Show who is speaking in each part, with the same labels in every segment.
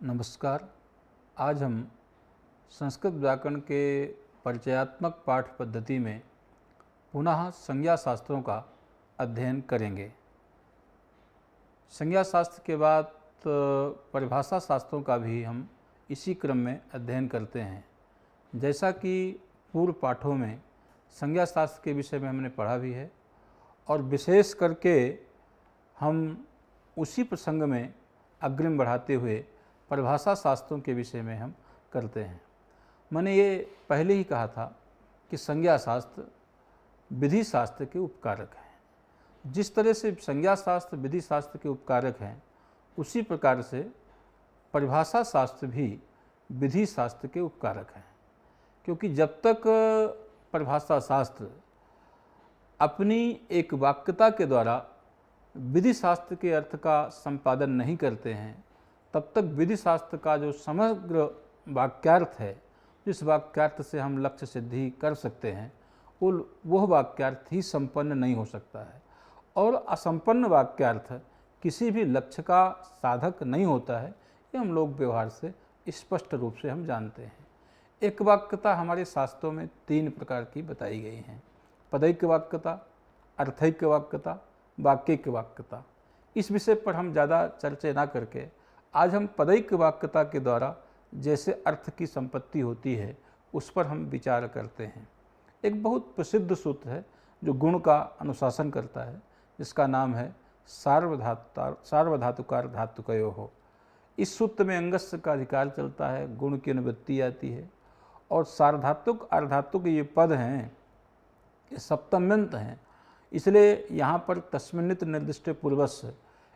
Speaker 1: नमस्कार। आज हम संस्कृत व्याकरण के परिचयात्मक पाठ पद्धति में पुनः संज्ञा शास्त्रों का अध्ययन करेंगे। संज्ञा शास्त्र के बाद परिभाषा शास्त्रों का भी हम इसी क्रम में अध्ययन करते हैं। जैसा कि पूर्व पाठों में संज्ञा शास्त्र के विषय में हमने पढ़ा भी है और विशेष करके हम उसी प्रसंग में अग्रिम बढ़ाते हुए परिभाषा शास्त्रों के विषय में हम करते हैं। मैंने ये पहले ही कहा था कि संज्ञा शास्त्र विधि शास्त्र के उपकारक हैं। जिस तरह से संज्ञा शास्त्र विधि शास्त्र के उपकारक हैं, उसी प्रकार से परिभाषा शास्त्र भी विधि शास्त्र के उपकारक हैं। क्योंकि जब तक परिभाषा शास्त्र अपनी एक वाक्यता के द्वारा विधि शास्त्र के अर्थ का संपादन नहीं करते हैं, तब तक विधि शास्त्र का जो समग्र वाक्यार्थ है, जिस वाक्यार्थ से हम लक्ष्य सिद्धि कर सकते हैं, वह वाक्यार्थ ही संपन्न नहीं हो सकता है। और असंपन्न वाक्यार्थ किसी भी लक्ष्य का साधक नहीं होता है। ये हम लोग व्यवहार से स्पष्ट रूप से हम जानते हैं। एक वाक्यता हमारे शास्त्रों में 3 प्रकार की बताई गई हैं: पदैक्य वाक्यता, अर्थैक्य वाक्यता, वाक्यिक वाक्यता। इस विषय पर हम ज़्यादा चर्चा ना करके आज हम पदैक्य वाक्यता के द्वारा जैसे अर्थ की संपत्ति होती है, उस पर हम विचार करते हैं। एक बहुत प्रसिद्ध सूत्र है जो गुण का अनुशासन करता है, जिसका नाम है सार्वधातुकार धातुकयोः। इस सूत्र में अंगस्य का अधिकार चलता है, गुण की अनुवृत्ति आती है और सार्वधातुक अर्धातुक ये पद हैं, ये सप्तम्यंत हैं। इसलिए यहाँ पर तस्मिन्नित निर्दिष्ट पूर्वस्य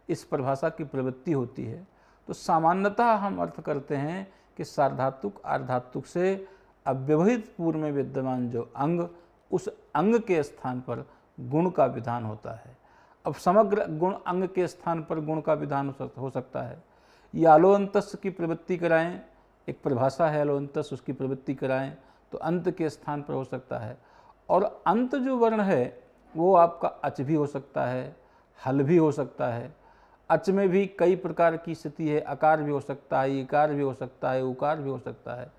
Speaker 1: इस परिभाषा की प्रवृत्ति होती है। तो सामान्यतः हम अर्थ करते हैं कि सार्वधातुक अर्धातुक से अव्यवहित पूर्व में विद्यमान जो अंग, उस अंग के स्थान पर गुण का विधान होता है। अब समग्र गुण अंग के स्थान पर गुण का विधान हो सकता है, या अलोअंतस्य की प्रवृत्ति कराएं, एक परिभाषा है अलोअंतस्य, उसकी प्रवृत्ति कराएं तो अंत के स्थान पर हो सकता है। और अंत जो वर्ण है वो आपका अच भी हो सकता है, हल भी हो सकता है। अच में भी कई प्रकार की स्थिति है, अकार भी हो सकता है, इकार भी हो सकता है, उकार भी हो सकता है।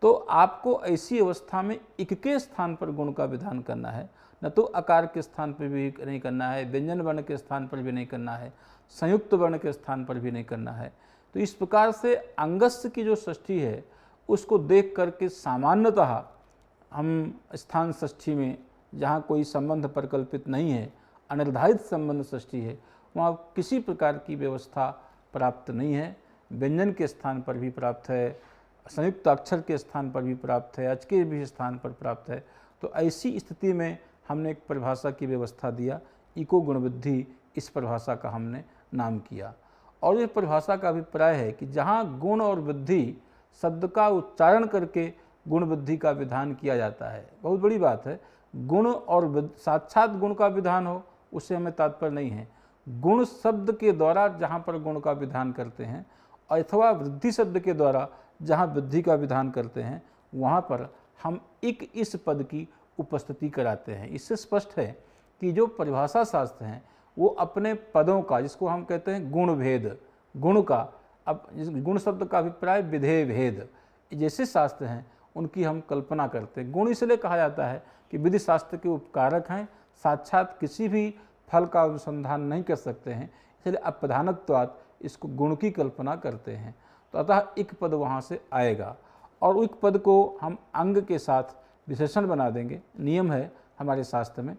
Speaker 1: तो आपको ऐसी अवस्था में इक के स्थान पर गुण का विधान करना है, न तो अकार के स्थान पर भी नहीं करना है, व्यंजन वर्ण के स्थान पर भी नहीं करना है, संयुक्त वर्ण के स्थान पर भी नहीं करना है। तो इस प्रकार से अंगस्य की जो षष्ठी है उसको देख करके सामान्यतः हम स्थान षष्ठी में, जहाँ कोई संबंध परिकल्पित नहीं है, अनिर्धारित संबंध षष्ठी है, वहाँ किसी प्रकार की व्यवस्था प्राप्त नहीं है। व्यंजन के स्थान पर भी प्राप्त है, संयुक्त अक्षर के स्थान पर भी प्राप्त है, अच के भी स्थान पर प्राप्त है। तो ऐसी स्थिति में हमने एक परिभाषा की व्यवस्था दिया, इको गुणवृद्धि, इस परिभाषा का हमने नाम किया। और इस परिभाषा का अभिप्राय है कि जहाँ गुण और वृद्धि शब्द का उच्चारण करके गुण वृद्धि का विधान किया जाता है, बहुत बड़ी बात है। गुण और साक्षात गुण का विधान हो, उससे हमें तात्पर्य नहीं है। गुण शब्द के द्वारा जहाँ पर गुण का विधान करते हैं, अथवा वृद्धि शब्द के द्वारा जहाँ वृद्धि का विधान करते हैं, वहाँ पर हम इस पद की उपस्थिति कराते हैं। इससे स्पष्ट है कि जो परिभाषा शास्त्र हैं वो अपने पदों का, जिसको हम कहते हैं गुण भेद, गुण का, अब गुण शब्द का अभिप्राय विधेय भेद, जैसे शास्त्र हैं उनकी हम कल्पना करते हैं। गुण इसलिए कहा जाता है कि विधि शास्त्र के उपकारक हैं, साक्षात किसी भी फल का अनुसंधान नहीं कर सकते हैं, इसलिए अप्रधानत्वात् इसको गुण की कल्पना करते हैं। तो अतः एक पद वहाँ से आएगा और एक पद को हम अंग के साथ विशेषण बना देंगे। नियम है हमारे शास्त्र में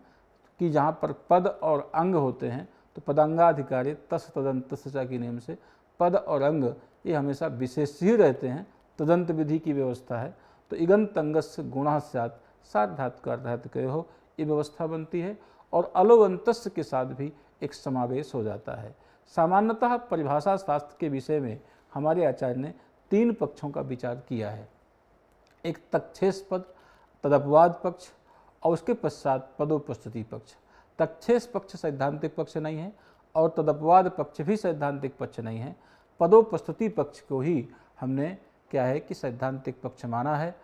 Speaker 1: कि जहाँ पर पद और अंग होते हैं तो पदांगाधिकारी तस् तदंतस्य च के नियम से पद और अंग ये हमेशा विशेष ही रहते हैं। तदंत विधि की व्यवस्था है। तो इगंत अंगस्य गुणः स्यात् सार्वधातुकार्धातुकयोः ये व्यवस्था बनती है। और अलोअंतस्य के साथ भी एक समावेश हो जाता है। सामान्यतः परिभाषा शास्त्र के विषय में हमारे आचार्य ने 3 पक्षों का विचार किया है। एक तक्षेस पद, तदपवाद पक्ष और उसके पश्चात पदोपस्थिति पक्ष। तक्षेस पक्ष सैद्धांतिक पक्ष नहीं है और तदपवाद पक्ष भी सैद्धांतिक पक्ष नहीं है। पदोपस्थिति पक्ष को ही हमने क्या है कि सैद्धांतिक पक्ष माना है।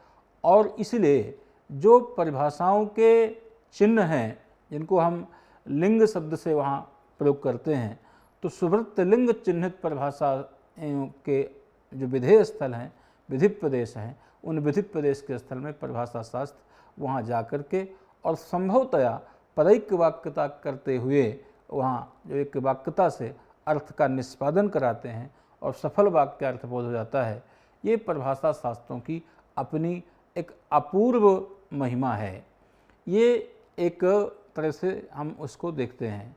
Speaker 1: और इसलिए जो परिभाषाओं के चिन्ह हैं, जिनको हम लिंग शब्द से वहाँ प्रयोग करते हैं, तो सुवृत्त लिंग चिन्हित परिभाषा के जो विधेय स्थल हैं, विधि प्रदेश हैं, उन विधि प्रदेश के स्थल में परिभाषा शास्त्र वहाँ जा कर के और संभवतया परैक्य वाक्यता करते हुए वहाँ जो एक वाक्यता से अर्थ का निष्पादन कराते हैं और सफल वाक्य अर्थबोध हो जाता है। ये परिभाषा शास्त्रों की अपनी एक अपूर्व महिमा है। ये एक तरह से हम उसको देखते हैं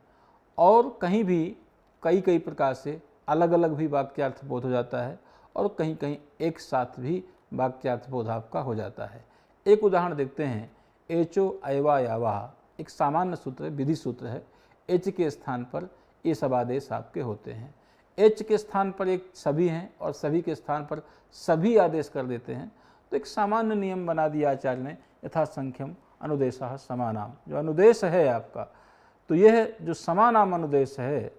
Speaker 1: और कहीं भी कई प्रकार से अलग अलग भी वाक्यार्थ बोध हो जाता है और कहीं कहीं एक साथ भी वाक्यार्थ बोध आपका हो जाता है। एक उदाहरण देखते हैं, एचो अयवा यावा एक सामान्य सूत्र है, विधि सूत्र है। एच के स्थान पर ये सब आदेश आपके होते हैं। एच के स्थान पर एक सभी हैं और सभी के स्थान पर सभी आदेश कर देते हैं। तो एक सामान्य नियम बना दिया आचार्य ने, यथासंख्यम अनुदेशः समानाम। जो अनुदेश है आपका, तो यह जो समानाम अनुदेश है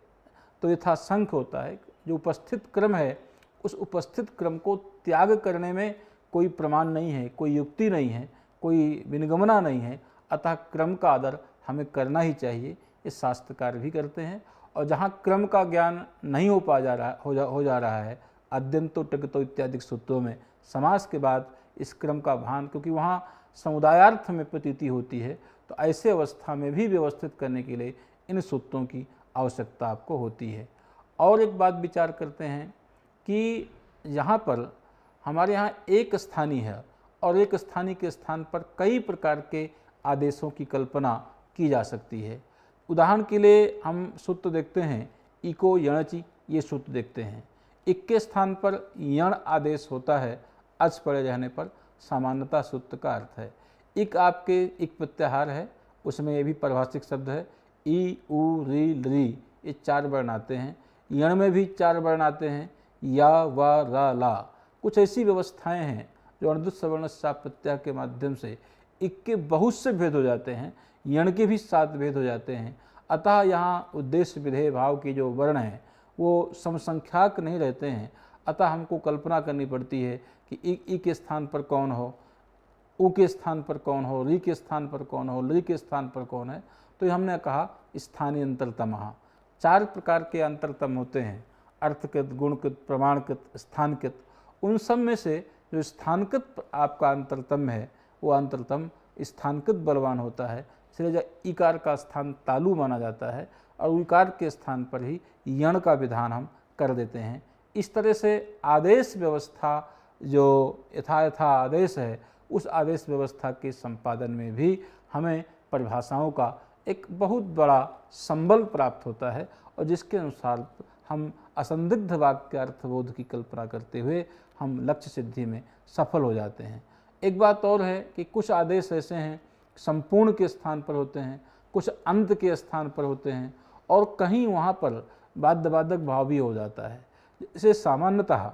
Speaker 1: तो यथासंख्य होता है। जो उपस्थित क्रम है उस उपस्थित क्रम को त्याग करने में कोई प्रमाण नहीं है, कोई युक्ति नहीं है, कोई विनिगमना नहीं है। अतः क्रम का आदर हमें करना ही चाहिए। ये शास्त्रकार भी करते हैं। और जहाँ क्रम का ज्ञान नहीं हो जा रहा है, अद्यंतो टकतो इत्यादि सूत्रों में समास के बाद इस क्रम का भान, क्योंकि वहाँ समुदायार्थ में प्रतीति होती है, तो ऐसे अवस्था में भी व्यवस्थित करने के लिए इन सूत्रों की आवश्यकता आपको होती है। और एक बात विचार करते हैं कि यहाँ पर हमारे यहाँ एक स्थानीय है और एक स्थानीय के स्थान पर कई प्रकार के आदेशों की कल्पना की जा सकती है। उदाहरण के लिए हम सूत्र देखते हैं, इको यणचि, ये सूत्र देखते हैं। इक के स्थान पर यण आदेश होता है, अच पड़े रहने पर सामान्यता सूत्र का अर्थ है। इक आपके इक प्रत्याहार है, उसमें ये भी परिभाषिक शब्द है, ई उ री ली, ये 4 वर्ण आते हैं। यण में भी 4 वर्ण आते हैं, या वा रा ला। कुछ ऐसी व्यवस्थाएं हैं जो अनुदित सवर्ण शाप प्रत्यय के माध्यम से इक के बहुत से भेद हो जाते हैं, यण के भी 7 भेद हो जाते हैं। अतः यहाँ उद्देश्य विधेय भाव के जो वर्ण हैं वो समसंख्याक नहीं रहते हैं। अतः हमको कल्पना करनी पड़ती है कि ई के स्थान पर कौन हो, उ के स्थान पर कौन हो, री के स्थान पर कौन हो, ली के स्थान पर कौन है। तो हमने कहा स्थानीय अंतरतमः। 4 प्रकार के अंतरतम होते हैं, अर्थकृत, गुणकृत, प्रमाणकृत, स्थानकृत। उन सब में से जो स्थानकृत आपका अंतरतम है वो अंतरतम स्थानकृत बलवान होता है। इसलिए जब इकार का स्थान तालु माना जाता है और उकार के स्थान पर ही यण का विधान हम कर देते हैं। इस तरह से आदेश व्यवस्था जो यथा आदेश है, उस आदेश व्यवस्था के संपादन में भी हमें परिभाषाओं का एक बहुत बड़ा संबल प्राप्त होता है और जिसके अनुसार हम असंदिग्ध वाक्यार्थबोध की कल्पना करते हुए हम लक्ष्य सिद्धि में सफल हो जाते हैं। एक बात और है कि कुछ आदेश ऐसे हैं संपूर्ण के स्थान पर होते हैं, कुछ अंत के स्थान पर होते हैं और कहीं वहाँ पर बाध्यबाधक भाव भी हो जाता है। इसे सामान्यतः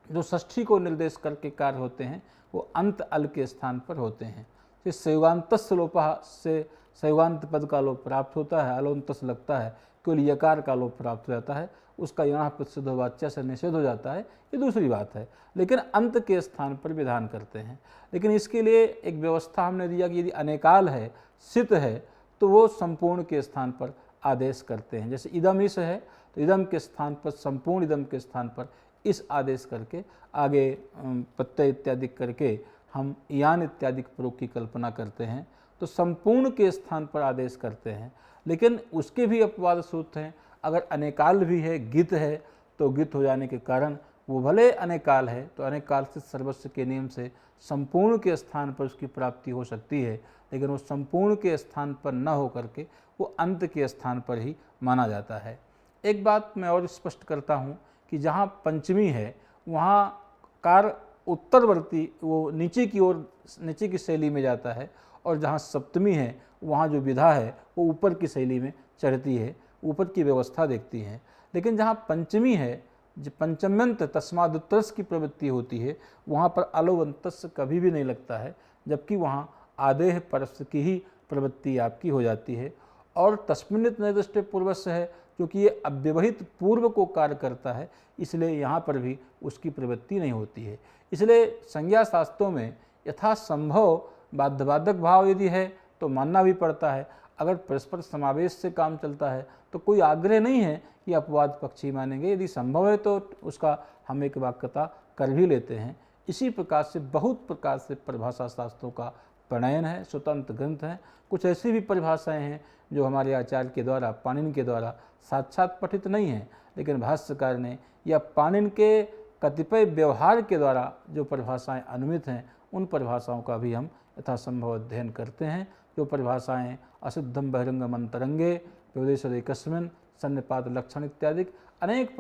Speaker 1: जो षष्ठी को निर्देश करके कार्य होते हैं वो अंत अल के स्थान पर होते हैं। तो संयुगान्तस्य लोपः से संयुगान्त पद का लोप प्राप्त होता है, अलोन्तस लगता है, केवल यकार का लोप प्राप्त हो जाता है, उसका यहाँ प्रसिद्ध वाच्य से निषेध हो जाता है, ये दूसरी बात है। लेकिन अंत के स्थान पर विधान करते हैं। लेकिन इसके लिए एक व्यवस्था हमने दिया कि यदि अनेकाल है, सित है, तो वो संपूर्ण के स्थान पर आदेश करते हैं। जैसे इदम इस है तो इदम के स्थान पर, संपूर्ण इदम के स्थान पर इस आदेश करके आगे प्रत्यय इत्यादि करके हम यान इत्यादि प्रयोग की कल्पना करते हैं। तो संपूर्ण के स्थान पर आदेश करते हैं। लेकिन उसके भी अपवाद सूत्र हैं। अगर अनेकाल भी है, गित है, तो गित हो जाने के कारण वो भले अनेकाल है तो अनेकाल से सर्वस्व के नियम से संपूर्ण के स्थान पर उसकी प्राप्ति हो सकती है, लेकिन वो संपूर्ण के स्थान पर न हो करके वो अंत के स्थान पर ही माना जाता है। एक बात मैं और स्पष्ट करता हूँ कि जहाँ पंचमी है वहाँ कार उत्तरवर्ती वो नीचे की ओर, नीचे की शैली में जाता है, और जहाँ सप्तमी है वहाँ जो विधा है वो ऊपर की शैली में चढ़ती है, ऊपर की व्यवस्था देखती है। लेकिन जहाँ पंचमी है, जो पंचम्यंत तस्मादुत्तरस की प्रवृत्ति होती है, वहाँ पर अलोवंतस कभी भी नहीं लगता है, जबकि वहाँ आदेह परस की ही प्रवृत्ति आपकी हो जाती है। और तस्मिन्नित निर्दिष्ट पूर्वस्य है, क्योंकि ये अव्यवहित पूर्व को कार्य करता है, इसलिए यहाँ पर भी उसकी प्रवृत्ति नहीं होती है। इसलिए संज्ञा शास्त्रों में यथासंभव बाध्यबाधक भाव यदि है तो मानना भी पड़ता है। अगर परस्पर समावेश से काम चलता है तो कोई आग्रह नहीं है कि अपवाद पक्षी मानेंगे। यदि संभव है तो उसका हम एक वाक्यता कर भी लेते हैं। इसी प्रकार से बहुत प्रकार से परिभाषा शास्त्रों का प्रणयन है, स्वतंत्र ग्रंथ हैं। कुछ ऐसी भी परिभाषाएं हैं जो हमारे आचार्य के द्वारा, पाणिनि के द्वारा साक्षात पठित नहीं हैं, लेकिन भाष्यकार ने या पाणिनि के कतिपय व्यवहार के द्वारा जो परिभाषाएं अनुमित हैं, उन परिभाषाओं का भी हम यथासंभव अध्ययन करते हैं। जो परिभाषाएं अशुद्धम बहिरंगम अंतरंगे, प्रदेशरेकस्मिन्, सन्निपात लक्षण इत्यादि अनेक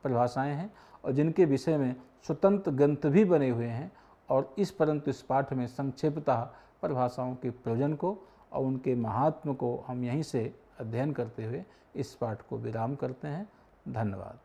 Speaker 1: परिभाषाएं हैं और जिनके विषय में स्वतंत्र ग्रंथ भी बने हुए हैं। और परंतु इस पाठ में संक्षेपतः परिभाषाओं के प्रयोजन को और उनके महात्म को हम यहीं से अध्ययन करते हुए इस पाठ को विराम करते हैं। धन्यवाद।